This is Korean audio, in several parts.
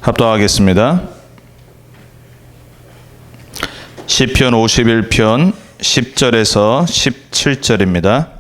합독하겠습니다. 시편 51편 10절에서 17절입니다.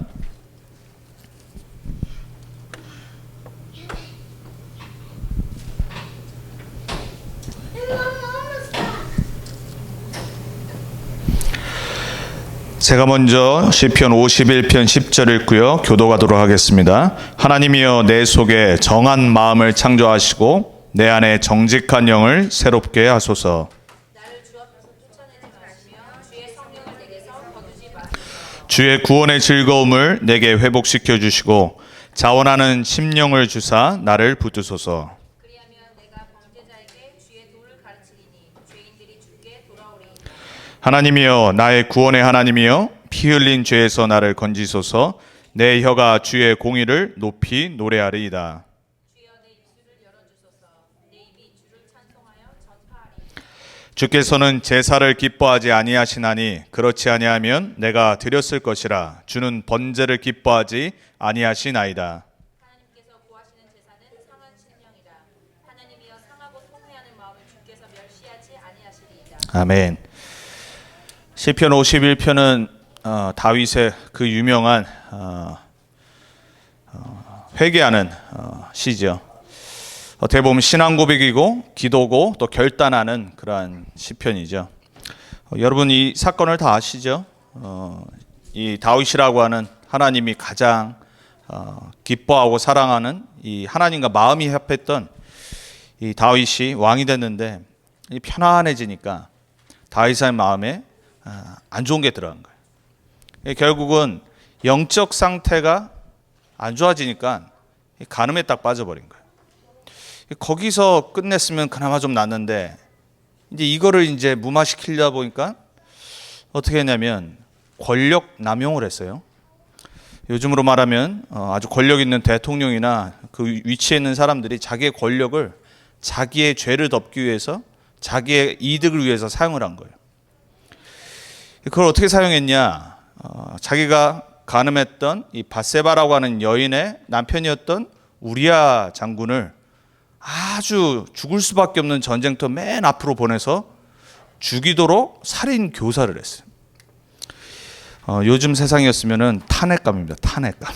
제가 먼저 시편 51편 10절 읽고요. 교도하도록 하겠습니다. 하나님이여 내 속에 정한 마음을 창조하시고 내 안에 정직한 영을 새롭게 하소서. 나를 주 앞에서 쫓아내지 마시며 주의 성령을 내게서 거두지 마소서. 주의 구원의 즐거움을 내게 회복시켜 주시고 자원하는 심령을 주사 나를 붙드소서. 그리하면 내가 범죄자에게 주의 도를 가르치리니 죄인들이 주께 돌아오리이다. 하나님이여 나의 구원의 하나님이여 피 흘린 죄에서 나를 건지소서. 내 혀가 주의 공의를 높이 노래하리이다. 주여 내 입술을 열어주소서. 내 입이 주를 찬송하여 전파하리이다. 주께서는 제사를 기뻐하지 아니하시나니 그렇지 아니하면 내가 드렸을 것이라. 주는 번제를 기뻐하지 아니하시나이다. 하나님께서 구하시는 제사는 상한 심령이라. 하나님이여 상하고 통회하는 마음을 주께서 멸시하지 아니하시리이다. 아멘. 시편 51편은 다윗의 그 유명한 회개하는 시죠. 어떻게 보면 신앙 고백이고 기도고 또 결단하는 그러한 시편이죠. 여러분 이 사건을 다 아시죠? 이 다윗이라고 하는 하나님이 가장 기뻐하고 사랑하는 이 하나님과 마음이 합했던 이 다윗이 왕이 됐는데 편안해지니까 다윗의 마음에 안 좋은 게 들어간 거예요. 결국은 영적 상태가 안 좋아지니까 간음에 딱 빠져버린 거예요. 거기서 끝냈으면 그나마 좀 낫는데 이제 이거를 이제 무마시키려다 보니까 어떻게 했냐면 권력 남용을 했어요. 요즘으로 말하면 아주 권력 있는 대통령이나 그 위치에 있는 사람들이 자기의 권력을 자기의 죄를 덮기 위해서 자기의 이득을 위해서 사용을 한 거예요. 그걸 어떻게 사용했냐? 자기가 간음했던 이 밧세바라고 하는 여인의 남편이었던 우리야 장군을 아주 죽을 수밖에 없는 전쟁터 맨 앞으로 보내서 죽이도록 살인 교사를 했어요. 요즘 세상이었으면은 탄핵감입니다. 탄핵감.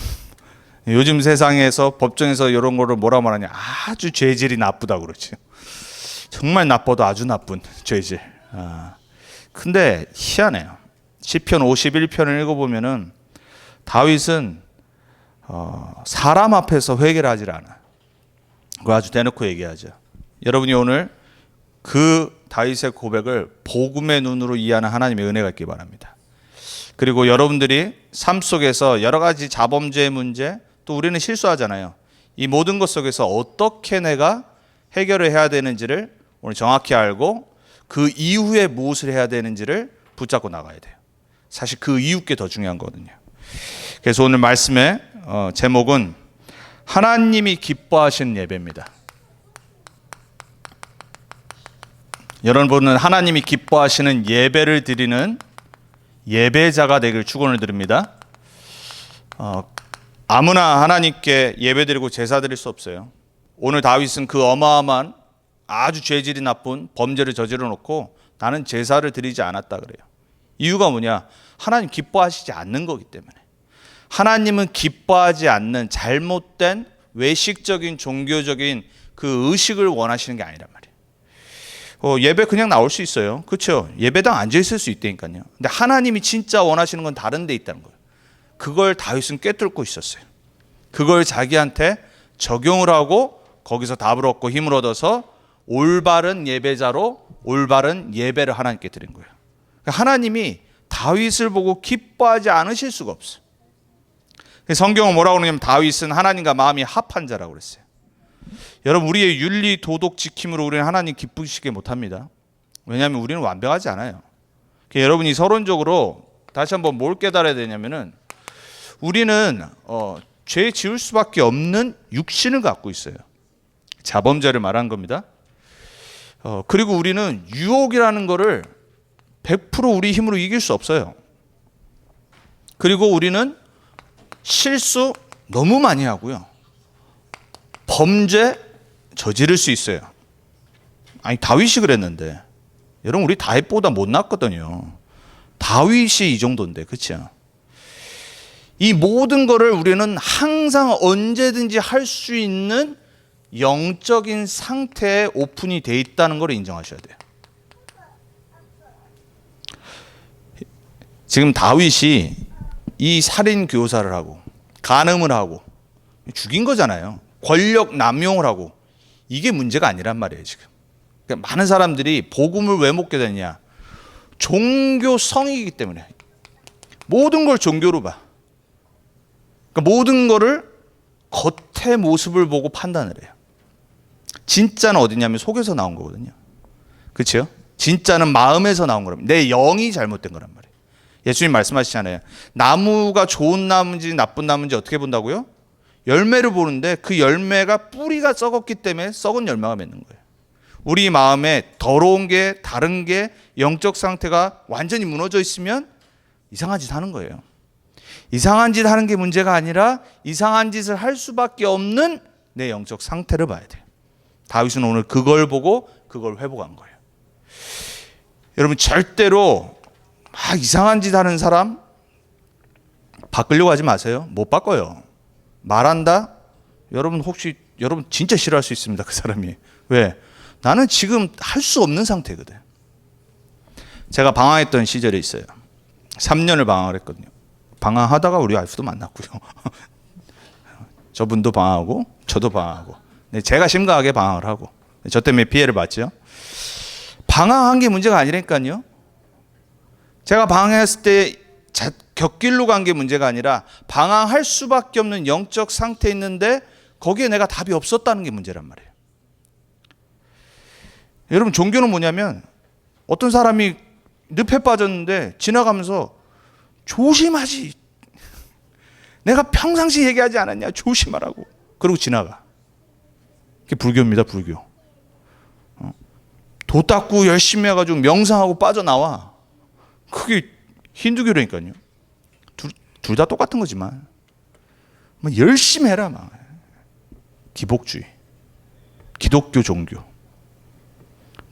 요즘 세상에서 법정에서 이런 거를 뭐라 말하냐? 아주 죄질이 나쁘다고 그러죠. 정말 나빠도 아주 나쁜 죄질. 근데 희한해요. 시편 51편을 읽어보면은 다윗은 사람 앞에서 회개를 하질 않아. 그거 아주 대놓고 얘기하죠. 여러분이 오늘 그 다윗의 고백을 복음의 눈으로 이해하는 하나님의 은혜가 있기 바랍니다. 그리고 여러분들이 삶 속에서 여러 가지 자범죄 문제, 또 우리는 실수하잖아요. 이 모든 것 속에서 어떻게 내가 해결을 해야 되는지를 오늘 정확히 알고 그 이후에 무엇을 해야 되는지를 붙잡고 나가야 돼요. 사실 그 이후께 더 중요한 거거든요. 그래서 오늘 말씀의 제목은 하나님이 기뻐하시는 예배입니다. 여러분은 하나님이 기뻐하시는 예배를 드리는 예배자가 되길 축원을 드립니다. 아무나 하나님께 예배드리고 제사 드릴 수 없어요. 오늘 다윗은 그 어마어마한 아주 죄질이 나쁜 범죄를 저질러 놓고 나는 제사를 드리지 않았다 그래요. 이유가 뭐냐? 하나님 기뻐하시지 않는 거기 때문에. 하나님은 기뻐하지 않는 잘못된 외식적인 종교적인 그 의식을 원하시는 게 아니란 말이에요. 예배 그냥 나올 수 있어요. 그렇죠? 예배당 앉아 있을 수 있다니까요. 근데 하나님이 진짜 원하시는 건 다른 데 있다는 거예요. 그걸 다윗은 꿰뚫고 있었어요. 그걸 자기한테 적용을 하고 거기서 답을 얻고 힘을 얻어서 올바른 예배자로 올바른 예배를 하나님께 드린 거예요. 하나님이 다윗을 보고 기뻐하지 않으실 수가 없어요. 성경은 뭐라고 그러냐면 다윗은 하나님과 마음이 합한 자라고 그랬어요. 여러분 우리의 윤리 도덕 지킴으로 우리는 하나님 기쁘시게 못합니다. 왜냐하면 우리는 완벽하지 않아요. 여러분이 서론적으로 다시 한번 뭘 깨달아야 되냐면은 우리는 죄 지을 수밖에 없는 육신을 갖고 있어요. 자범죄를 말한 겁니다. 그리고 우리는 유혹이라는 거를 100% 우리 힘으로 이길 수 없어요. 그리고 우리는 실수 너무 많이 하고요. 범죄 저지를 수 있어요. 아니 다윗이 그랬는데 여러분 우리 다윗보다 못났거든요. 다윗이 이 정도인데 그렇죠? 이 모든 거를 우리는 항상 언제든지 할 수 있는 영적인 상태에 오픈이 돼 있다는 걸 인정하셔야 돼요. 지금 다윗이 이 살인 교사를 하고 간음을 하고 죽인 거잖아요. 권력 남용을 하고 이게 문제가 아니란 말이에요. 지금 그러니까 많은 사람들이 복음을 왜 못 깨닫냐, 종교성이기 때문에 모든 걸 종교로 봐. 그러니까 모든 거를 겉의 모습을 보고 판단을 해요. 진짜는 어디냐면 속에서 나온 거거든요. 그렇죠? 진짜는 마음에서 나온 거랍니다. 내 영이 잘못된 거란 말이에요. 예수님 말씀하시잖아요. 나무가 좋은 나무인지 나쁜 나무인지 어떻게 본다고요? 열매를 보는데 그 열매가 뿌리가 썩었기 때문에 썩은 열매가 맺는 거예요. 우리 마음에 더러운 게, 다른 게, 영적 상태가 완전히 무너져 있으면 이상한 짓 하는 거예요. 이상한 짓 하는 게 문제가 아니라 이상한 짓을 할 수밖에 없는 내 영적 상태를 봐야 돼요. 다윗은 오늘 그걸 보고 그걸 회복한 거예요. 여러분 절대로 막 이상한 짓 하는 사람 바꾸려고 하지 마세요. 못 바꿔요. 말한다? 여러분 진짜 싫어할 수 있습니다. 그 사람이. 왜? 나는 지금 할 수 없는 상태거든. 제가 방황했던 시절이 있어요. 3년을 방황을 했거든요. 방황하다가 우리 와이프도 만났고요. 저분도 방황하고 저도 방황하고. 제가 심각하게 방황을 하고 저 때문에 피해를 봤죠. 방황한 게 문제가 아니라니까요. 제가 방황했을 때 곁길로 간 게 문제가 아니라 방황할 수밖에 없는 영적 상태에 있는데 거기에 내가 답이 없었다는 게 문제란 말이에요. 여러분 종교는 뭐냐면 어떤 사람이 늪에 빠졌는데 지나가면서 조심하지. 내가 평상시 얘기하지 않았냐. 조심하라고. 그러고 지나가. 그게 불교입니다. 불교. 도 닦고 열심히 해가지고 명상하고 빠져나와. 그게 힌두교라니까요. 둘 다 똑같은 거지만 열심히 해라. 막. 기복주의. 기독교 종교.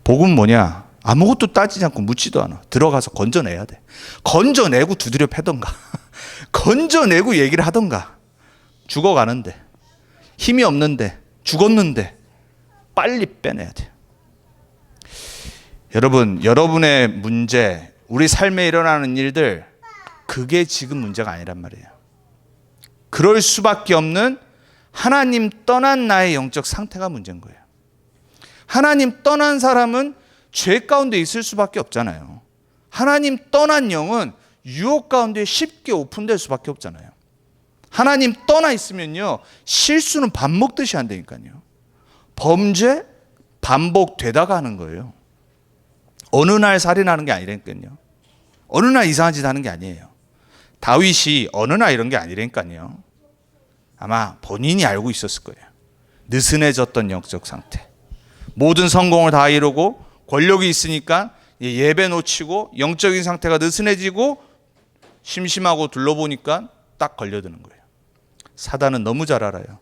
복음은 뭐냐? 아무것도 따지지 않고 묻지도 않아. 들어가서 건져내야 돼. 건져내고 두드려 패던가. 건져내고 얘기를 하던가. 죽어가는데. 힘이 없는데. 죽었는데. 빨리 빼내야 돼. 여러분, 여러분의 문제, 우리 삶에 일어나는 일들, 그게 지금 문제가 아니란 말이에요. 그럴 수밖에 없는 하나님 떠난 나의 영적 상태가 문제인 거예요. 하나님 떠난 사람은 죄 가운데 있을 수밖에 없잖아요. 하나님 떠난 영은 유혹 가운데 쉽게 오픈될 수밖에 없잖아요. 하나님 떠나 있으면요, 실수는 밥 먹듯이 한다니까요. 범죄 반복되다가 하는 거예요. 어느 날 살인하는 게 아니라니까요. 어느 날 이상한 짓 하는 게 아니에요. 다윗이 어느 날 이런 게 아니라니까요. 아마 본인이 알고 있었을 거예요. 느슨해졌던 영적 상태. 모든 성공을 다 이루고 권력이 있으니까 예배 놓치고 영적인 상태가 느슨해지고 심심하고 둘러보니까 딱 걸려드는 거예요. 사단은 너무 잘 알아요.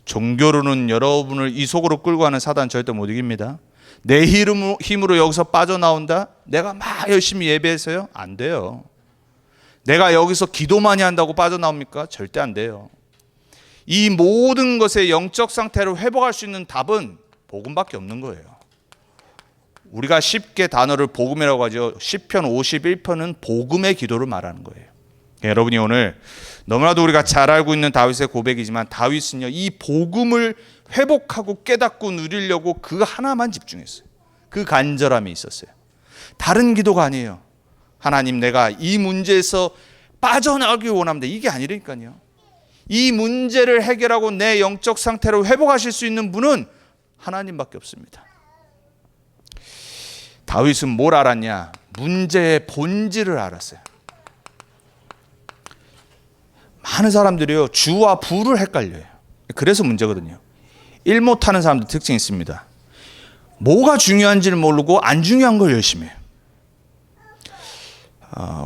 종교로는 여러분을 이 속으로 끌고 가는 사단 절대 못 이깁니다. 내 힘으로 여기서 빠져나온다? 내가 막 열심히 예배해서요? 안 돼요. 내가 여기서 기도 많이 한다고 빠져나옵니까? 절대 안 돼요. 이 모든 것의 영적 상태를 회복할 수 있는 답은 복음밖에 없는 거예요. 우리가 쉽게 단어를 복음이라고 하죠. 시편 51편은 복음의 기도를 말하는 거예요. 여러분이 오늘 너무나도 우리가 잘 알고 있는 다윗의 고백이지만 다윗은요, 이 복음을 회복하고 깨닫고 누리려고 그 하나만 집중했어요. 그 간절함이 있었어요. 다른 기도가 아니에요. 하나님, 내가 이 문제에서 빠져나오길 원합니다. 이게 아니라니까요. 이 문제를 해결하고 내 영적 상태를 회복하실 수 있는 분은 하나님밖에 없습니다. 다윗은 뭘 알았냐? 문제의 본질을 알았어요. 많은 사람들이요, 주와 부를 헷갈려요. 그래서 문제거든요. 일 못하는 사람들 특징이 있습니다. 뭐가 중요한지를 모르고 안 중요한 걸 열심히 해요.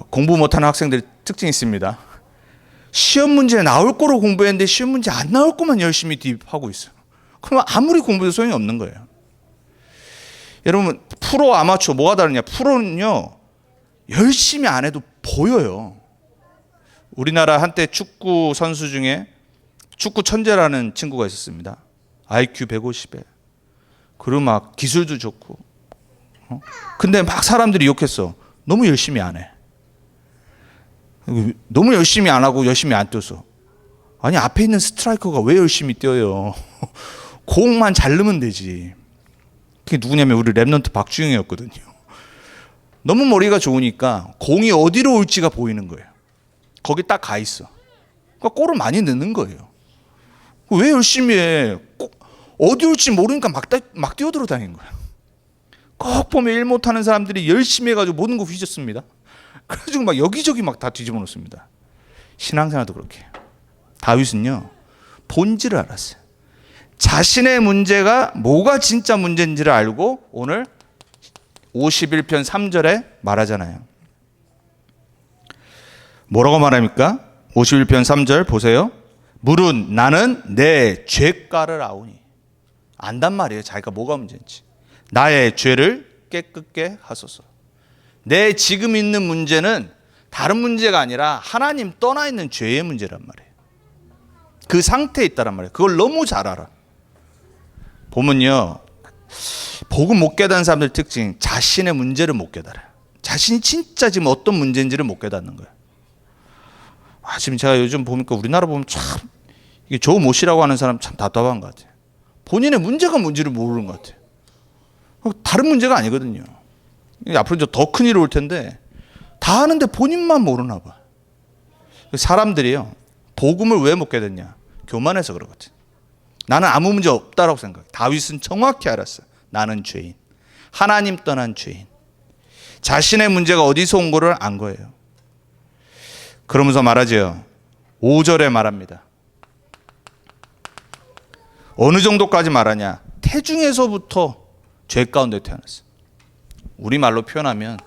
공부 못하는 학생들이 특징이 있습니다. 시험 문제 나올 거로 공부했는데 시험 문제 안 나올 거만 열심히 대입하고 있어요. 그럼 아무리 공부해도 소용이 없는 거예요. 여러분 프로 아마추어 뭐가 다르냐? 프로는요 열심히 안 해도 보여요. 우리나라 한때 축구 선수 중에 축구 천재라는 친구가 있었습니다. IQ 150에 그리고 막 기술도 좋고 근데 막 사람들이 욕했어. 너무 열심히 안 해. 너무 열심히 안 하고 열심히 안 뛰어서. 아니 앞에 있는 스트라이커가 왜 열심히 뛰어요? 공만 잘 넣으면 되지. 그게 누구냐면 우리 랩넌트 박주영이었거든요. 너무 머리가 좋으니까 공이 어디로 올지가 보이는 거예요. 거기 딱 가 있어. 그러니까 골을 많이 넣는 거예요. 왜 열심히 해? 어디 올지 모르니까 막 뛰어들어 다니는 거예요. 꼭 보면 일 못하는 사람들이 열심히 해가지고 모든 거 휘졌습니다. 그래가지고 막 여기저기 막 다 뒤집어 놓습니다. 신앙생활도 그렇게 해요. 다윗은요 본질을 알았어요. 자신의 문제가 뭐가 진짜 문제인지를 알고 오늘 51편 3절에 말하잖아요. 뭐라고 말합니까? 51편 3절 보세요. 물은 나는 내 죄가를 아오니. 안단 말이에요. 자기가 뭐가 문제인지. 나의 죄를 깨끗게 하소서. 내 지금 있는 문제는 다른 문제가 아니라 하나님 떠나 있는 죄의 문제란 말이에요. 그 상태에 있다란 말이에요. 그걸 너무 잘 알아. 보면요 복음 못 깨닫는 사람들 특징, 자신의 문제를 못 깨달아요. 자신이 진짜 지금 어떤 문제인지를 못 깨닫는 거예요. 지금 제가 요즘 보니까 우리나라 보면 참 이게 조 모씨라고 하는 사람 참 답답한 것 같아요. 본인의 문제가 뭔지를 모르는 것 같아요. 다른 문제가 아니거든요. 앞으로 이제 더 큰 일이 올 텐데 다 아는데 본인만 모르나 봐. 사람들이요 복음을 왜 못 깨닫냐? 교만해서 그러거든. 나는 아무 문제 없다라고 생각해. 다윗은 정확히 알았어요. 나는 죄인. 하나님 떠난 죄인. 자신의 문제가 어디서 온 거를 안 거예요. 그러면서 말하죠. 5절에 말합니다. 어느 정도까지 말하냐? 태중에서부터 죄 가운데 태어났어요. 우리말로 표현하면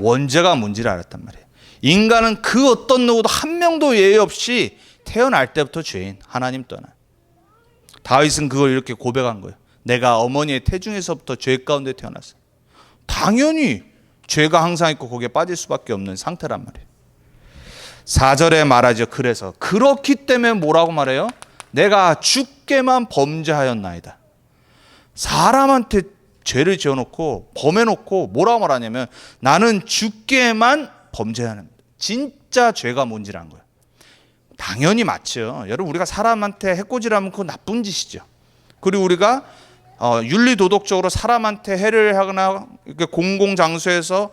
원죄가 뭔지를 알았단 말이에요. 인간은 그 어떤 누구도 한 명도 예외 없이 태어날 때부터 죄인, 하나님 떠나. 다윗은 그걸 이렇게 고백한 거예요. 내가 어머니의 태중에서부터 죄 가운데 태어났어요. 당연히 죄가 항상 있고 거기에 빠질 수밖에 없는 상태란 말이에요. 4절에 말하죠. 그래서 그렇기 때문에 뭐라고 말해요? 내가 주께만 범죄하였나이다. 사람한테 죄를 지어놓고 범해놓고 뭐라고 말하냐면 나는 주께만 범죄하는, 진짜 죄가 뭔지를 안 거예요. 당연히 맞죠. 여러분 우리가 사람한테 해코지하면 그거 나쁜 짓이죠. 그리고 우리가 윤리도덕적으로 사람한테 해를 하거나 이렇게 공공장소에서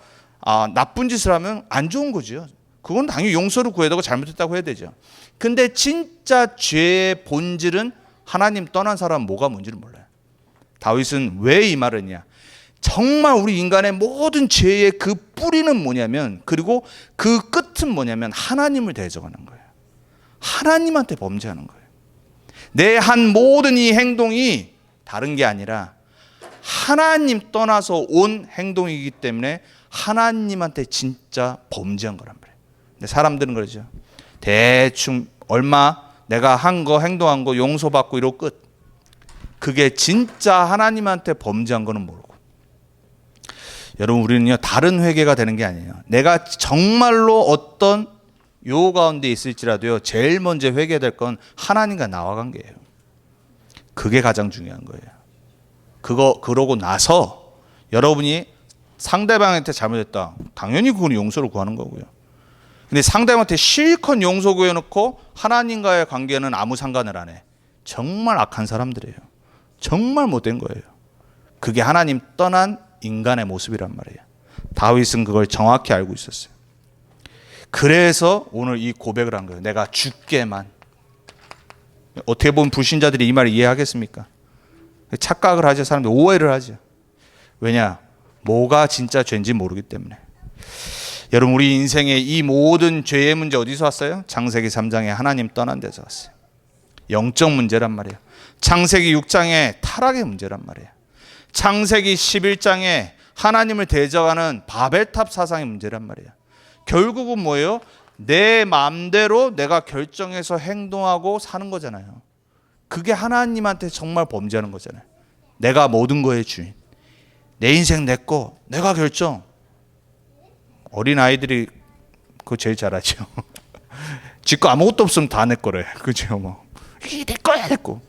나쁜 짓을 하면 안 좋은 거죠. 그건 당연히 용서를 구해야 되고 잘못했다고 해야 되죠. 근데 진짜 죄의 본질은 하나님 떠난 사람은 뭐가 뭔지를 몰라요. 다윗은 왜 이 말을 했냐? 정말 우리 인간의 모든 죄의 그 뿌리는 뭐냐면, 그리고 그 끝은 뭐냐면 하나님을 대적하는 거예요. 하나님한테 범죄하는 거예요. 내 한 모든 이 행동이 다른 게 아니라 하나님 떠나서 온 행동이기 때문에 하나님한테 진짜 범죄한 거란 말이에요. 근데 사람들은 그러죠. 대충 얼마 내가 한 거 행동한 거 용서받고 이러고 끝. 그게 진짜 하나님한테 범죄한 거는 모르고. 여러분 우리는요 다른 회개가 되는 게 아니에요. 내가 정말로 어떤 요 가운데 있을지라도요 제일 먼저 회개될 건 하나님과 나와 관계예요. 그게 가장 중요한 거예요. 그러고 나서 여러분이 상대방한테 잘못했다. 당연히 그건 용서를 구하는 거고요. 근데 상대방한테 실컷 용서 구해놓고 하나님과의 관계는 아무 상관을 안 해. 정말 악한 사람들이에요. 정말 못된 거예요. 그게 하나님 떠난 인간의 모습이란 말이에요. 다윗은 그걸 정확히 알고 있었어요. 그래서 오늘 이 고백을 한 거예요. 내가 주께만. 어떻게 보면 불신자들이 이 말을 이해하겠습니까? 착각을 하죠. 사람들이 오해를 하죠. 왜냐? 뭐가 진짜 죄인지 모르기 때문에. 여러분 우리 인생의 이 모든 죄의 문제 어디서 왔어요? 창세기 3장에 하나님 떠난 데서 왔어요. 영적 문제란 말이에요. 창세기 6장에 타락의 문제란 말이에요. 창세기 11장에 하나님을 대적하는 바벨탑 사상의 문제란 말이에요. 결국은 뭐예요? 내 마음대로 내가 결정해서 행동하고 사는 거잖아요. 그게 하나님한테 정말 범죄하는 거잖아요. 내가 모든 거의 주인. 내 인생 내 거, 내가 결정. 어린 아이들이 그거 제일 잘하죠. 지 거 아무것도 없으면 다 내 거래. 그죠? 뭐 이게 내 거야, 내 거.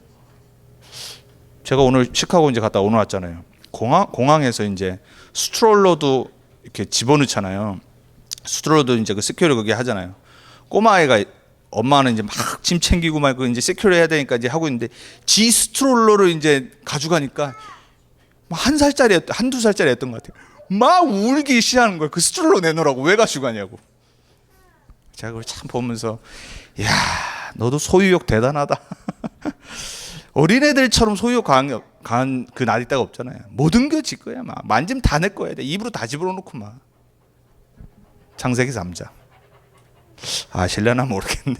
제가 오늘 시카고 이제 갔다 오늘 왔잖아요. 공항에서 이제 스트롤러도 이렇게 집어넣잖아요. 스트롤러도 이제 그 세큐리 그게 하잖아요. 꼬마 아이가 엄마는 이제 막 짐 챙기고 막 이제 세큐리 해야 되니까 이제 하고 있는데 지 스트롤러를 이제 가져가니까 한 살짜리 한두 살짜리였던 것 같아요. 막 울기 시작하는 거예요. 그 스트롤러 내놓으라고 왜 가지고 가냐고. 제가 그걸 참 보면서 야, 너도 소유욕 대단하다. 어린애들처럼 소유욕 강한 그 나리따가 없잖아요. 모든 게 지 거야. 막 만지면 다 내 거야. 입으로 다 집어넣고 막. 창세기 3장. 아실려나 모르겠네.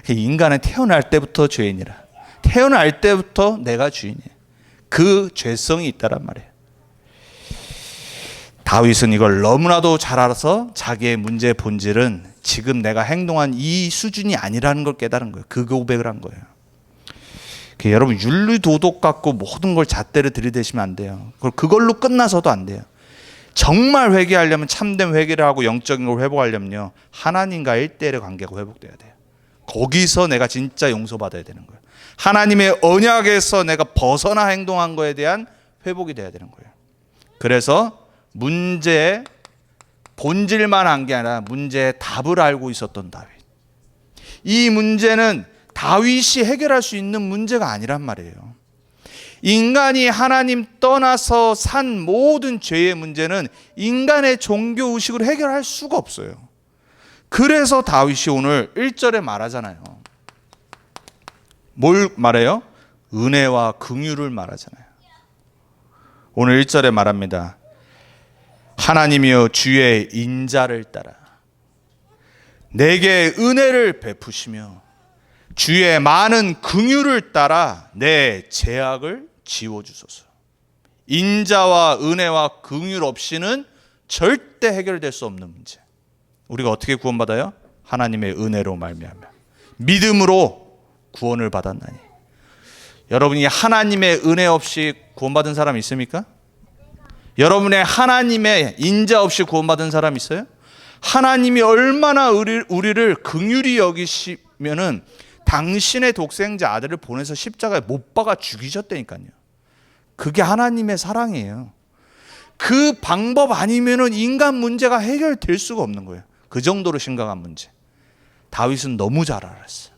인간은 태어날 때부터 죄인이라. 태어날 때부터 내가 주인이에요. 그 죄성이 있다란 말이에요. 다윗은 이걸 너무나도 잘 알아서 자기의 문제의 본질은 지금 내가 행동한 이 수준이 아니라는 걸 깨달은 거예요. 그 고백을 한 거예요. 여러분 윤리도덕 갖고 모든 걸 잣대로 들이대시면 안 돼요. 그걸로 끝나서도 안 돼요. 정말 회개하려면 참된 회개를 하고 영적인 걸 회복하려면요, 하나님과 1대1의 관계가 회복돼야 돼요. 거기서 내가 진짜 용서받아야 되는 거예요. 하나님의 언약에서 내가 벗어나 행동한 거에 대한 회복이 돼야 되는 거예요. 그래서 문제의 본질만 한 게 아니라 문제의 답을 알고 있었던 다윗. 이 문제는 다윗이 해결할 수 있는 문제가 아니란 말이에요. 인간이 하나님 떠나서 산 모든 죄의 문제는 인간의 종교 의식으로 해결할 수가 없어요. 그래서 다윗이 오늘 1절에 말하잖아요. 뭘 말해요? 은혜와 긍휼을 말하잖아요. 오늘 1절에 말합니다. 하나님이여 주의 인자를 따라 내게 은혜를 베푸시며 주의 많은 긍휼을 따라 내 죄악을 지워주소서. 인자와 은혜와 긍휼 없이는 절대 해결될 수 없는 문제. 우리가 어떻게 구원받아요? 하나님의 은혜로 말미암아 믿음으로 구원을 받았나니. 여러분이 하나님의 은혜 없이 구원받은 사람 있습니까? 여러분의 하나님의 인자 없이 구원받은 사람 있어요? 하나님이 얼마나 우리를 긍휼히 여기시면은 당신의 독생자 아들을 보내서 십자가에 못 박아 죽이셨다니까요. 그게 하나님의 사랑이에요. 그 방법 아니면은 인간 문제가 해결될 수가 없는 거예요. 그 정도로 심각한 문제. 다윗은 너무 잘 알았어요.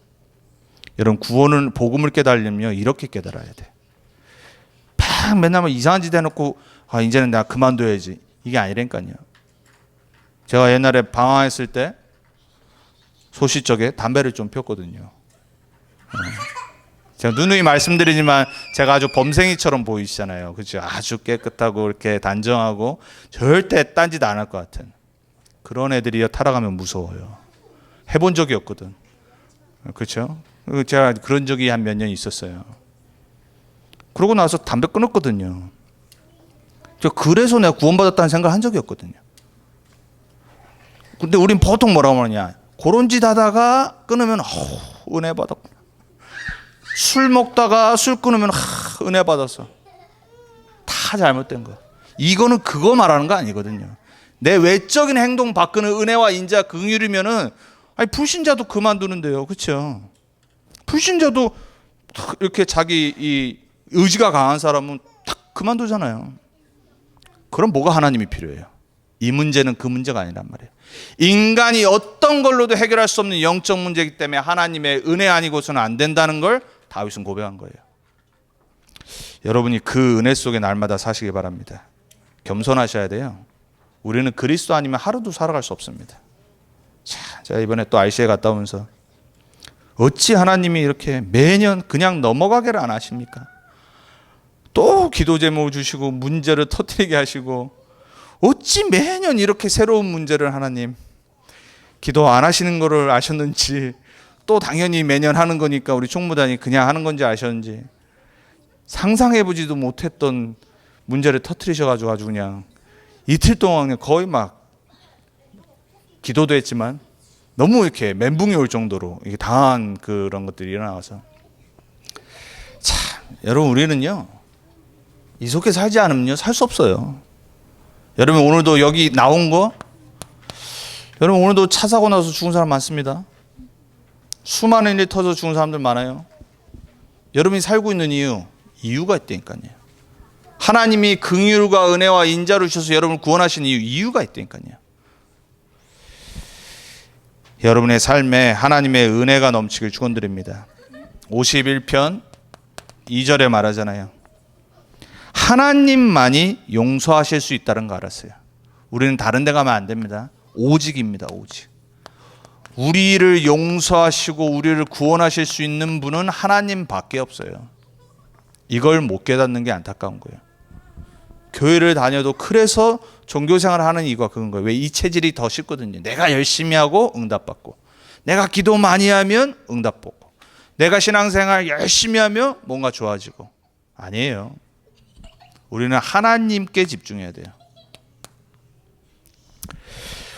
여러분 구원은 복음을 깨달으려면 이렇게 깨달아야 돼. 막 맨날 이상한 짓 해놓고 이제는 내가 그만둬야지. 이게 아니라니까요. 제가 옛날에 방황했을 때 소시적에 담배를 좀 폈거든요. 제가 누누이 말씀드리지만 제가 아주 범생이처럼 보이시잖아요. 그렇죠? 아주 깨끗하고 이렇게 단정하고 절대 딴짓 안 할 것 같은 그런 애들이 타락하면 무서워요. 해본 적이 없거든. 그렇죠? 제가 그런 적이 한 몇 년 있었어요. 그러고 나서 담배 끊었거든요. 그래서 내가 구원받았다는 생각을 한 적이 없거든요. 근데 우린 보통 뭐라고 하느냐, 그런 짓 하다가 끊으면 은혜 받았구나. 술 먹다가 술 끊으면 은혜 받았어. 다 잘못된 거야. 이거는 그거 말하는 거 아니거든요. 내 외적인 행동 바꾸는 은혜와 인자 긍휼이면은 불신자도 그만두는데요. 그렇죠? 불신자도 이렇게 자기 이 의지가 강한 사람은 탁 그만두잖아요. 그럼 뭐가 하나님이 필요해요? 이 문제는 그 문제가 아니란 말이에요. 인간이 어떤 걸로도 해결할 수 없는 영적 문제이기 때문에 하나님의 은혜 아니고서는 안 된다는 걸 다윗은 고백한 거예요. 여러분이 그 은혜 속에 날마다 사시기 바랍니다. 겸손하셔야 돼요. 우리는 그리스도 아니면 하루도 살아갈 수 없습니다. 자, 제가 이번에 또 RC에 갔다 오면서 어찌 하나님이 이렇게 매년 그냥 넘어가게를 안 하십니까? 또 기도 제목 주시고 문제를 터뜨리게 하시고 어찌 매년 이렇게 새로운 문제를 하나님 기도 안 하시는 거를 아셨는지, 또 당연히 매년 하는 거니까 우리 총무단이 그냥 하는 건지 아셨는지 상상해보지도 못했던 문제를 터뜨리셔가지고 아주 그냥 이틀 동안 거의 막 기도도 했지만 너무 이렇게 멘붕이 올 정도로 이게 당한 그런 것들이 일어나서, 참 여러분 우리는요 이 속에 살지 않으면요 살 수 없어요. 여러분 오늘도 여기 나온 거, 여러분 오늘도 차 사고 나서 죽은 사람 많습니다. 수많은 일이 터져 죽은 사람들 많아요. 여러분이 살고 있는 이유가 있다니까요. 하나님이 긍휼과 은혜와 인자를 주셔서 여러분을 구원하신 이유가 있다니까요. 여러분의 삶에 하나님의 은혜가 넘치길 축원드립니다. 51편 2절에 말하잖아요. 하나님만이 용서하실 수 있다는 거 알았어요. 우리는 다른 데 가면 안 됩니다. 오직입니다. 오직. 우리를 용서하시고 우리를 구원하실 수 있는 분은 하나님밖에 없어요. 이걸 못 깨닫는 게 안타까운 거예요. 교회를 다녀도 그래서 종교생활을 하는 이유가 그건 거예요. 왜? 이 체질이 더 쉽거든요. 내가 열심히 하고 응답받고, 내가 기도 많이 하면 응답받고, 내가 신앙생활 열심히 하면 뭔가 좋아지고. 아니에요. 우리는 하나님께 집중해야 돼요.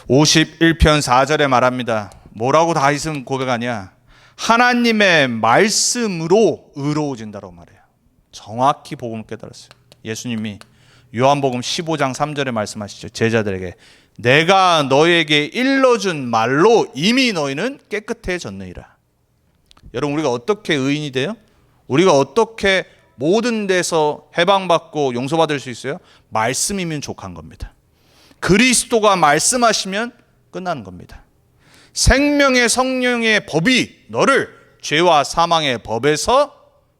51편 4절에 말합니다. 뭐라고 다윗은 고백하냐? 하나님의 말씀으로 의로워진다고 말해요. 정확히 복음을 깨달았어요. 예수님이 요한복음 15장 3절에 말씀하시죠. 제자들에게 내가 너에게 일러준 말로 이미 너희는 깨끗해졌느니라. 여러분 우리가 어떻게 의인이 돼요? 우리가 어떻게 모든 데서 해방받고 용서받을 수 있어요? 말씀이면 족한 겁니다. 그리스도가 말씀하시면 끝나는 겁니다. 생명의 성령의 법이 너를 죄와 사망의 법에서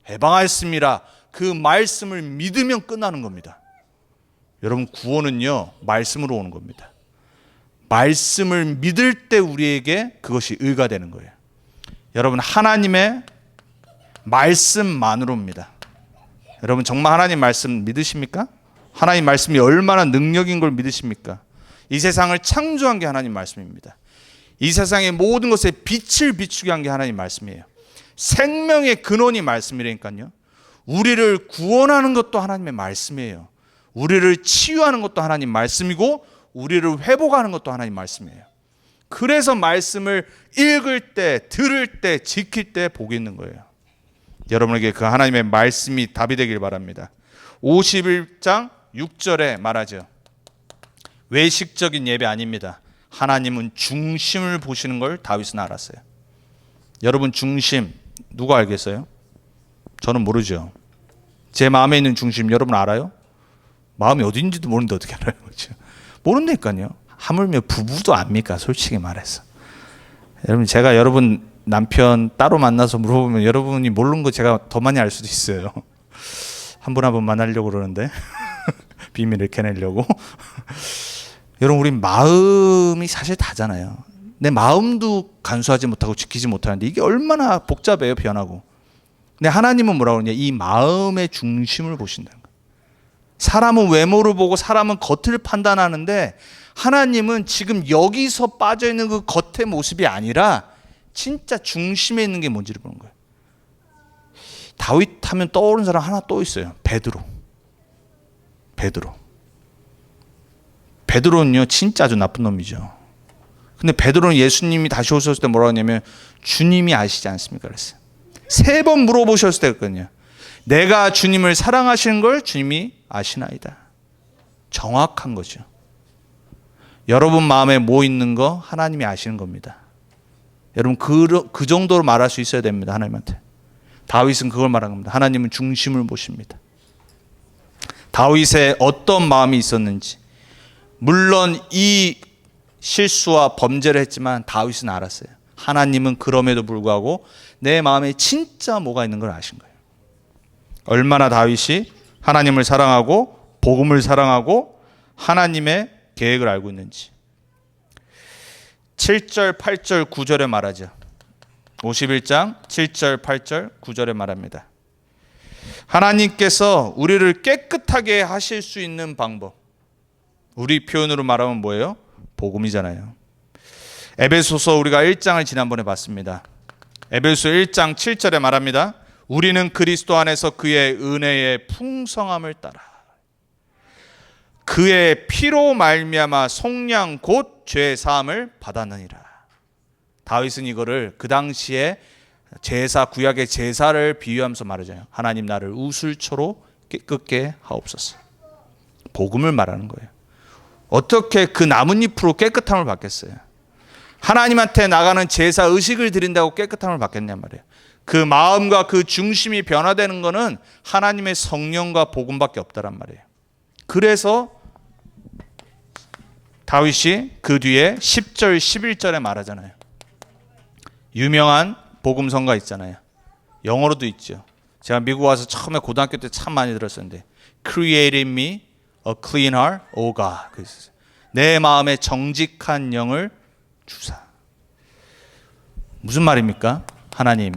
해방하였음이라. 그 말씀을 믿으면 끝나는 겁니다. 여러분 구원은요 말씀으로 오는 겁니다. 말씀을 믿을 때 우리에게 그것이 의가 되는 거예요. 여러분 하나님의 말씀만으로입니다. 여러분 정말 하나님 말씀 믿으십니까? 하나님 말씀이 얼마나 능력인 걸 믿으십니까? 이 세상을 창조한 게 하나님 말씀입니다. 이 세상의 모든 것에 빛을 비추게 한 게 하나님 말씀이에요. 생명의 근원이 말씀이라니까요. 우리를 구원하는 것도 하나님의 말씀이에요. 우리를 치유하는 것도 하나님 말씀이고 우리를 회복하는 것도 하나님 말씀이에요. 그래서 말씀을 읽을 때, 들을 때, 지킬 때 복이 있는 거예요. 여러분에게 그 하나님의 말씀이 답이 되길 바랍니다. 51장 6절에 말하죠. 외식적인 예배 아닙니다. 하나님은 중심을 보시는 걸 다윗은 알았어요. 여러분 중심 누가 알겠어요? 저는 모르죠. 제 마음에 있는 중심 여러분 알아요? 마음이 어딘지도 모르는데 어떻게 알아요? 그렇죠? 모른다니까요. 하물며 부부도 압니까? 솔직히 말해서. 여러분 제가 여러분 남편 따로 만나서 물어보면 여러분이 모르는 거 제가 더 많이 알 수도 있어요. 한 분 한 분 만나려고 그러는데 비밀을 캐내려고. 여러분 우리 마음이 사실 다잖아요. 내 마음도 간수하지 못하고 지키지 못하는데 이게 얼마나 복잡해요. 변하고. 근데 하나님은 뭐라고 그러냐? 이 마음의 중심을 보신다는 거예요. 사람은 외모를 보고 사람은 겉을 판단하는데 하나님은 지금 여기서 빠져있는 그 겉의 모습이 아니라 진짜 중심에 있는 게 뭔지를 보는 거예요. 다윗 하면 떠오르는 사람 하나 또 있어요. 베드로는요 진짜 아주 나쁜 놈이죠. 근데 베드로는 예수님이 다시 오셨을 때 뭐라고 하냐면 주님이 아시지 않습니까? 그랬어요. 3번 물어보셨을 때 그랬거든요. 내가 주님을 사랑하시는 걸 주님이 아시나이다. 정확한 거죠. 여러분 마음에 뭐 있는 거 하나님이 아시는 겁니다. 여러분 그 정도로 말할 수 있어야 됩니다. 하나님한테. 다윗은 그걸 말한 겁니다. 하나님은 중심을 보십니다. 다윗의 어떤 마음이 있었는지, 물론 이 실수와 범죄를 했지만 다윗은 알았어요. 하나님은 그럼에도 불구하고 내 마음에 진짜 뭐가 있는 걸 아신 거예요. 얼마나 다윗이 하나님을 사랑하고 복음을 사랑하고 하나님의 계획을 알고 있는지. 7절, 8절, 9절에 말하죠. 51장 7절, 8절, 9절에 말합니다. 하나님께서 우리를 깨끗하게 하실 수 있는 방법. 우리 표현으로 말하면 뭐예요? 복음이잖아요. 에베소서 우리가 1장을 지난번에 봤습니다. 에베소 1장 7절에 말합니다. 우리는 그리스도 안에서 그의 은혜의 풍성함을 따라 그의 피로 말미암아 속량 곧 죄 사함을 받았느니라. 다윗은 이거를 그 당시에 제사, 구약의 제사를 비유하면서 말하잖아요. 하나님 나를 우슬초로 깨끗게 하옵소서. 복음을 말하는 거예요. 어떻게 그 나뭇잎으로 깨끗함을 받겠어요? 하나님한테 나가는 제사 의식을 드린다고 깨끗함을 받겠냔 말이에요. 그 마음과 그 중심이 변화되는 것은 하나님의 성령과 복음밖에 없다란 말이에요. 그래서 다윗이 그 뒤에 10절 11절에 말하잖아요. 유명한 복음성가 있잖아요. 영어로도 있죠. 제가 미국 와서 처음에 고등학교 때 참 많이 들었었는데 Create in me a clean heart, O God. 내 마음에 정직한 영을 주사. 무슨 말입니까? 하나님,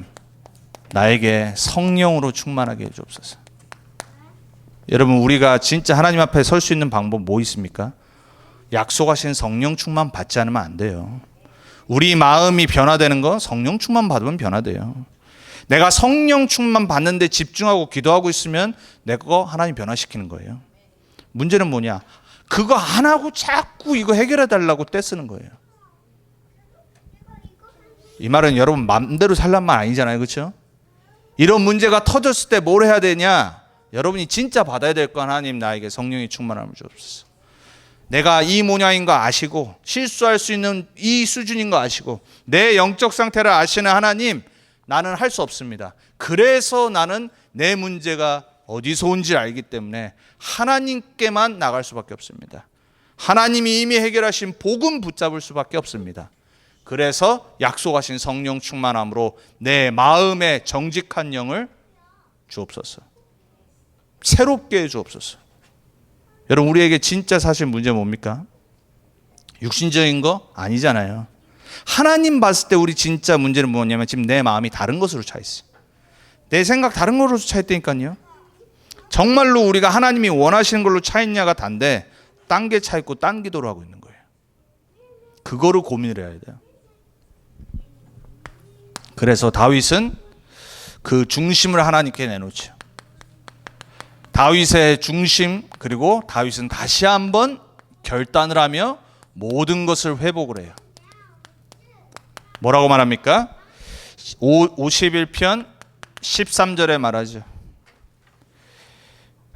나에게 성령으로 충만하게 해주옵소서. 여러분, 우리가 진짜 하나님 앞에 설 수 있는 방법 뭐 있습니까? 약속하신 성령 충만 받지 않으면 안 돼요. 우리 마음이 변화되는 거 성령 충만 받으면 변화돼요. 내가 성령 충만 받는데 집중하고 기도하고 있으면 내 거 하나님 변화시키는 거예요. 문제는 뭐냐? 그거 안 하고 자꾸 이거 해결해 달라고 떼쓰는 거예요. 이 말은 여러분 마음대로 살란 말 아니잖아요. 그렇죠? 이런 문제가 터졌을 때 뭘 해야 되냐? 여러분이 진짜 받아야 될 거 하나님 나에게 성령이 충만함을 주옵소서. 내가 이 모양인 거 아시고 실수할 수 있는 이 수준인 거 아시고 내 영적 상태를 아시는 하나님, 나는 할 수 없습니다. 그래서 나는 내 문제가 어디서 온지 알기 때문에 하나님께만 나갈 수밖에 없습니다. 하나님이 이미 해결하신 복음 붙잡을 수밖에 없습니다. 그래서 약속하신 성령 충만함으로 내 마음에 정직한 영을 주옵소서. 새롭게 해 주옵소서. 여러분, 우리에게 진짜 사실 문제 뭡니까? 육신적인 거 아니잖아요. 하나님 봤을 때 우리 진짜 문제는 뭐냐면 지금 내 마음이 다른 것으로 차 있어요. 내 생각 다른 것으로 차 있다니까요. 정말로 우리가 하나님이 원하시는 걸로 차 있냐가 단데 딴 게 차 있고 딴 기도를 하고 있는 거예요. 그거를 고민을 해야 돼요. 그래서 다윗은 그 중심을 하나님께 내놓죠. 다윗의 중심, 그리고 다윗은 다시 한번 결단을 하며 모든 것을 회복을 해요. 뭐라고 말합니까? 51편 13절에 말하죠.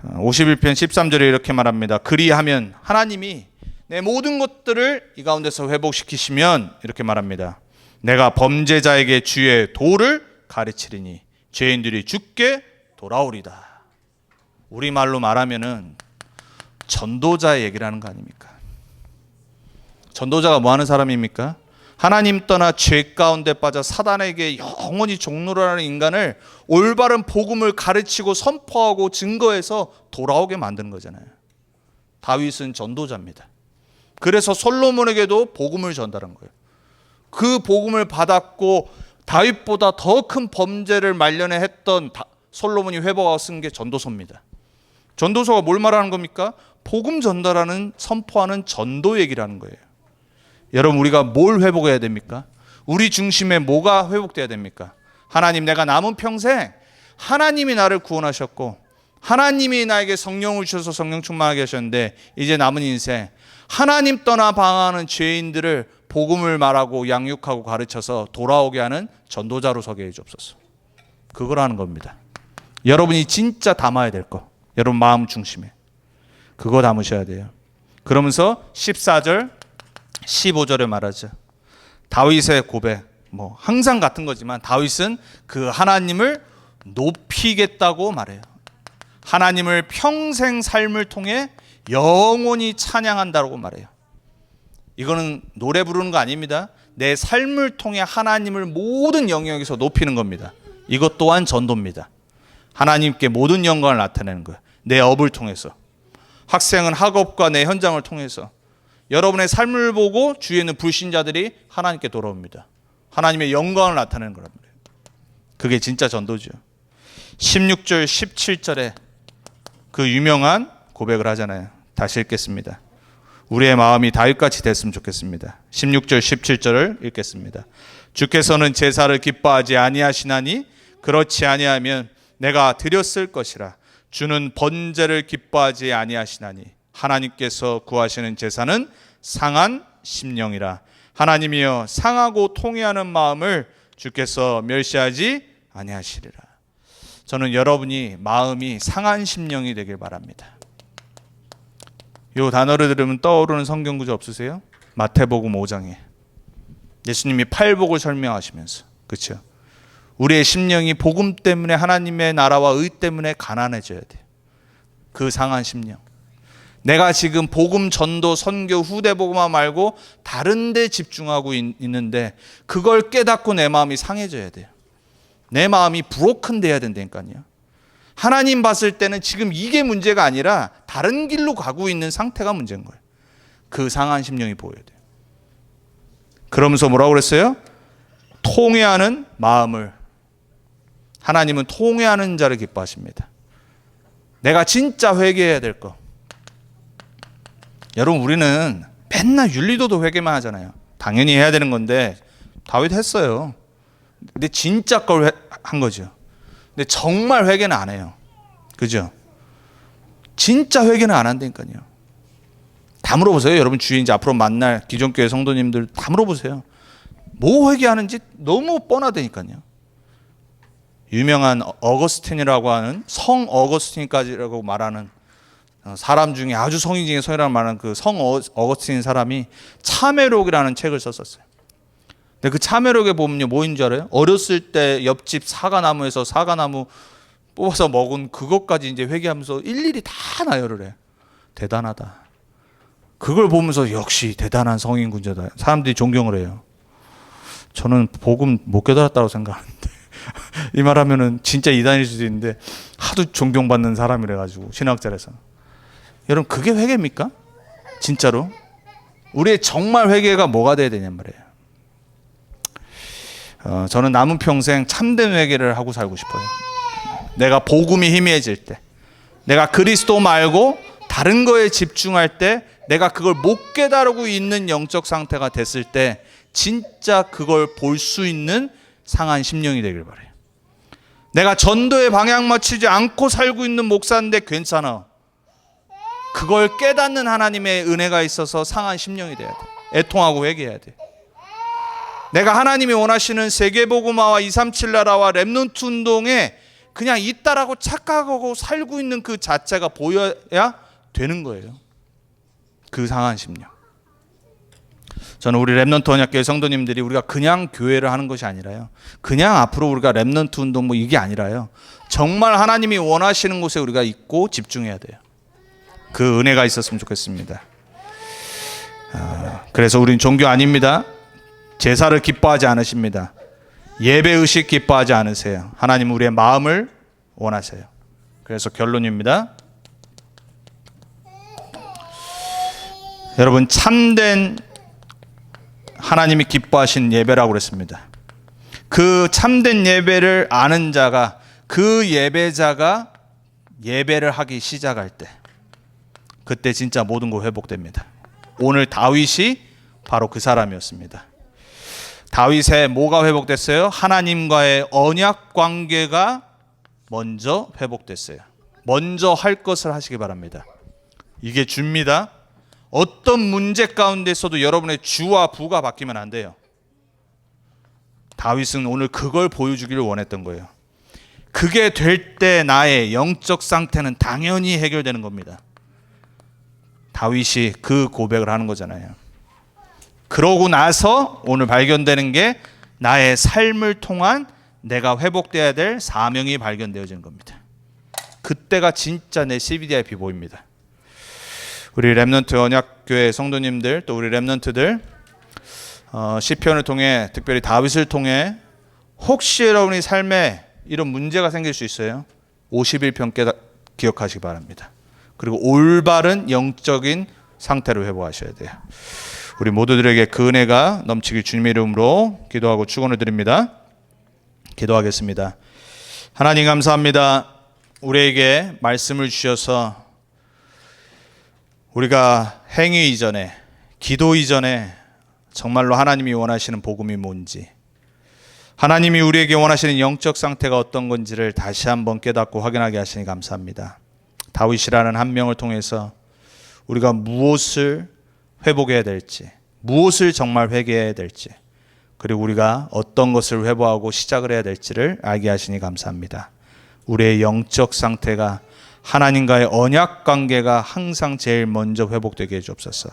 51편 13절에 이렇게 말합니다. 그리하면 하나님이 내 모든 것들을 이 가운데서 회복시키시면 이렇게 말합니다. 내가 범죄자에게 주의 도를 가르치리니 죄인들이 주께 돌아오리다. 우리말로 말하면은 전도자의 얘기를 하는 거 아닙니까? 전도자가 뭐 하는 사람입니까? 하나님 떠나 죄 가운데 빠져 사단에게 영원히 종노를 하는 인간을 올바른 복음을 가르치고 선포하고 증거해서 돌아오게 만드는 거잖아요. 다윗은 전도자입니다. 그래서 솔로몬에게도 복음을 전달한 거예요. 그 복음을 받았고 다윗보다 더 큰 범죄를 말년에 했던 솔로몬이 회복하고 쓴 게 전도서입니다. 전도서가 뭘 말하는 겁니까? 복음 전달하는, 선포하는 전도 얘기를 하는 거예요. 여러분, 우리가 뭘 회복해야 됩니까? 우리 중심에 뭐가 회복돼야 됩니까? 하나님, 내가 남은 평생 하나님이 나를 구원하셨고 하나님이 나에게 성령을 주셔서 성령 충만하게 하셨는데 이제 남은 인생 하나님 떠나 방황하는 죄인들을 복음을 말하고 양육하고 가르쳐서 돌아오게 하는 전도자로 서게 해주옵소서. 그걸 하는 겁니다. 여러분이 진짜 담아야 될 거, 여러분 마음 중심에 그거 담으셔야 돼요. 그러면서 14절 15절에 말하죠. 다윗의 고백, 뭐 항상 같은 거지만 다윗은 그 하나님을 높이겠다고 말해요. 하나님을 평생 삶을 통해 영원히 찬양한다고 말해요. 이거는 노래 부르는 거 아닙니다. 내 삶을 통해 하나님을 모든 영역에서 높이는 겁니다. 이것 또한 전도입니다. 하나님께 모든 영광을 나타내는 거예요. 내 업을 통해서. 학생은 학업과 내 현장을 통해서. 여러분의 삶을 보고 주위에 있는 불신자들이 하나님께 돌아옵니다. 하나님의 영광을 나타내는 거란 말이에요. 그게 진짜 전도죠. 16절 17절에 그 유명한 고백을 하잖아요. 다시 읽겠습니다. 우리의 마음이 다윗같이 됐으면 좋겠습니다. 16절 17절을 읽겠습니다. 주께서는 제사를 기뻐하지 아니하시나니 그렇지 아니하면 내가 드렸을 것이라. 주는 번제를 기뻐하지 아니하시나니 하나님께서 구하시는 제사는 상한 심령이라. 하나님이여, 상하고 통회하는 마음을 주께서 멸시하지 아니하시리라. 저는 여러분이 마음이 상한 심령이 되길 바랍니다. 이 단어를 들으면 떠오르는 성경 구절 없으세요? 마태복음 5장에 예수님이 팔복을 설명하시면서, 그렇죠? 우리의 심령이 복음 때문에, 하나님의 나라와 의 때문에 가난해져야 돼요. 그 상한 심령. 내가 지금 복음 전도, 선교, 후대 복음화 말고 다른 데 집중하고 있는데 그걸 깨닫고 내 마음이 상해져야 돼요. 내 마음이 브로큰 돼야 된다니까요. 하나님 봤을 때는 지금 이게 문제가 아니라 다른 길로 가고 있는 상태가 문제인 거예요. 그 상한 심령이 보여야 돼요. 그러면서 뭐라고 그랬어요? 통회하는 마음을, 하나님은 통회하는 자를 기뻐하십니다. 내가 진짜 회개해야 될 거. 여러분, 우리는 맨날 윤리도도 회개만 하잖아요. 당연히 해야 되는 건데 다윗 했어요. 근데 진짜 걸 한 거죠. 근데 정말 회개는 안 해요. 그죠? 진짜 회개는 안 한다니까요. 다 물어보세요. 여러분 주위에 이제 앞으로 만날 기존교회 성도님들 다 물어보세요. 뭐 회개하는지 너무 뻔하다니까요. 유명한 어거스틴이라고 하는, 성 어거스틴까지라고 말하는 사람 중에 아주 성인 중에 성이라고 말하는 그 성 어거스틴 사람이 참회록이라는 책을 썼었어요. 근데 그 참회록에 보면요, 뭐인 줄 알아요? 어렸을 때 옆집 사과나무에서 사과나무 뽑아서 먹은 그것까지 이제 회개하면서 일일이 다 나열을 해. 대단하다. 그걸 보면서 역시 대단한 성인 군자다. 사람들이 존경을 해요. 저는 복음 못 깨달았다고 생각하는데 이 말하면은 진짜 이단일 수도 있는데 하도 존경받는 사람이라 가지고 신학자라서. 여러분, 그게 회개입니까? 진짜로? 우리의 정말 회개가 뭐가 돼야 되냔 말이에요. 저는 남은 평생 참된 회개를 하고 살고 싶어요. 내가 복음이 희미해질 때, 내가 그리스도 말고 다른 거에 집중할 때, 내가 그걸 못 깨달고 있는 영적 상태가 됐을 때 진짜 그걸 볼 수 있는 상한 심령이 되길 바라요. 내가 전도에 방향 맞추지 않고 살고 있는 목사인데 괜찮아. 그걸 깨닫는 하나님의 은혜가 있어서 상한 심령이 돼야 돼. 애통하고 회개해야 돼. 내가 하나님이 원하시는 세계복음화와 237 나라와 렘넌트 운동에 그냥 있다라고 착각하고 살고 있는 그 자체가 보여야 되는 거예요. 그 상한 심령. 저는 우리 렘넌트 언약교회 성도님들이 우리가 그냥 교회를 하는 것이 아니라요, 그냥 앞으로 우리가 렘넌트 운동 뭐 이게 아니라요, 정말 하나님이 원하시는 곳에 우리가 있고 집중해야 돼요. 그 은혜가 있었으면 좋겠습니다. 그래서 우린 종교 아닙니다. 제사를 기뻐하지 않으십니다. 예배의식 기뻐하지 않으세요. 하나님 우리의 마음을 원하세요. 그래서 결론입니다. 여러분, 참된 하나님이 기뻐하신 예배라고 그랬습니다. 그 참된 예배를 아는 자가, 그 예배자가 예배를 하기 시작할 때, 그때 진짜 모든 거 회복됩니다. 오늘 다윗이 바로 그 사람이었습니다. 다윗의 뭐가 회복됐어요? 하나님과의 언약 관계가 먼저 회복됐어요. 먼저 할 것을 하시기 바랍니다. 이게 주입니다. 어떤 문제 가운데서도 여러분의 주와 부가 바뀌면 안 돼요. 다윗은 오늘 그걸 보여주기를 원했던 거예요. 그게 될 때 나의 영적 상태는 당연히 해결되는 겁니다. 다윗이 그 고백을 하는 거잖아요. 그러고 나서 오늘 발견되는 게 나의 삶을 통한 내가 회복돼야 될 사명이 발견되어지는 겁니다. 그때가 진짜 내 CBDIP 보입니다. 우리 렘넌트 언약교회 성도님들, 또 우리 렘넌트들, 시편을 통해, 특별히 다윗을 통해 혹시 여러분이 삶에 이런 문제가 생길 수 있어요. 51편 기억하시기 바랍니다. 그리고 올바른 영적인 상태로 회복하셔야 돼요. 우리 모두들에게 그 은혜가 넘치길 주님의 이름으로 기도하고 축원을 드립니다. 기도하겠습니다. 하나님 감사합니다. 우리에게 말씀을 주셔서 우리가 행위 이전에, 기도 이전에 정말로 하나님이 원하시는 복음이 뭔지, 하나님이 우리에게 원하시는 영적 상태가 어떤 건지를 다시 한번 깨닫고 확인하게 하시니 감사합니다. 다윗이라는 한 명을 통해서 우리가 무엇을 회복해야 될지, 무엇을 정말 회개해야 될지, 그리고 우리가 어떤 것을 회복하고 시작을 해야 될지를 알게 하시니 감사합니다. 우리의 영적 상태가 하나님과의 언약 관계가 항상 제일 먼저 회복되게 해주옵소서.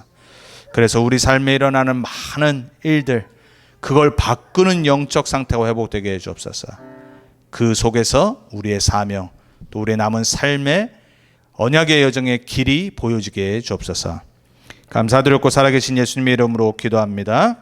그래서 우리 삶에 일어나는 많은 일들, 그걸 바꾸는 영적 상태가 회복되게 해주옵소서. 그 속에서 우리의 사명, 또 우리의 남은 삶의 언약의 여정의 길이 보여지게 해주옵소서. 감사드렸고 살아계신 예수님의 이름으로 기도합니다.